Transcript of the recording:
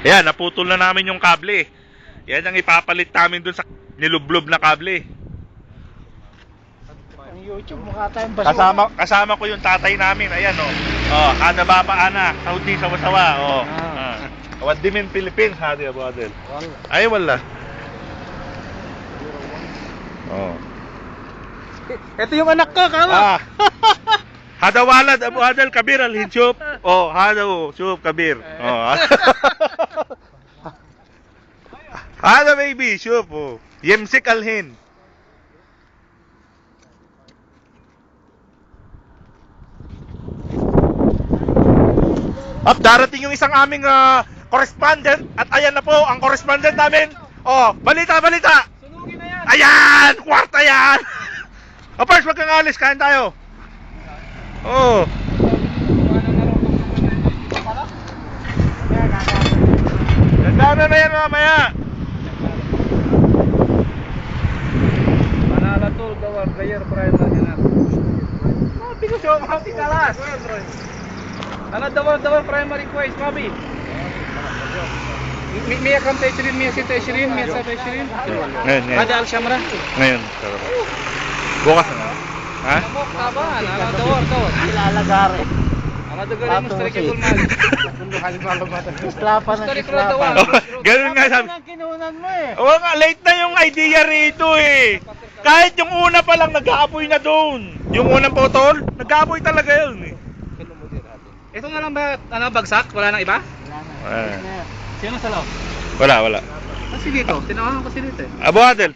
Ayan, naputol na namin yung kable. Yan ang ipapalit namin dun sa nilublob na kable. Ang YouTube, mukha tayong basura. Kasama ko yung tatay namin. Ayan, oh. Oh, kada baba anak, Saudi sawa-sawa, oh. What do you mean Philippines, hadi Abu Adel? Ay, wala. Oh. Ito yung anak ko, kama. Ah. Hada walad Abu Adel Kabir al-Hinshub. Oh, hada shub Kabir. Oh. Hada baby, shub. Oh. Yemsik al-Hin. Up, darating yung isang aming correspondent at ayan na po ang correspondent namin. Oh, balita. Sunugin na yan. Ayan, kwarta yan. Oh, first, wag kang alis, kain tayo. Oh. Ganda na yan mamaya. Manala to, dawar, gayer, primary na. Mati ko siya, mati kalas. Ano dawar, primary quiz, mabi. Mia kam tayo Mia si tayo Mia sa tayo Ngayon. Ada al-Shamra. Ngayon. Bukas na. Ha? Namok taban, ala dawar. Ilalagari. Ala dagari mo sa rekul mali. Islapan ng islapan. Oh, ganun nga sabi. Ang kinunan mo eh. Oo nga, late na yung idea rito eh. Kahit yung una pa lang, nag-aapoy na doon. Yung unang putol, nag-aapoy talaga yun eh. Ito na lang ba, bagsak? Wala nang iba? Eh. Sino sa loob? Wala. Kasi dito, tinawahan ko si dito eh. Abu Adel.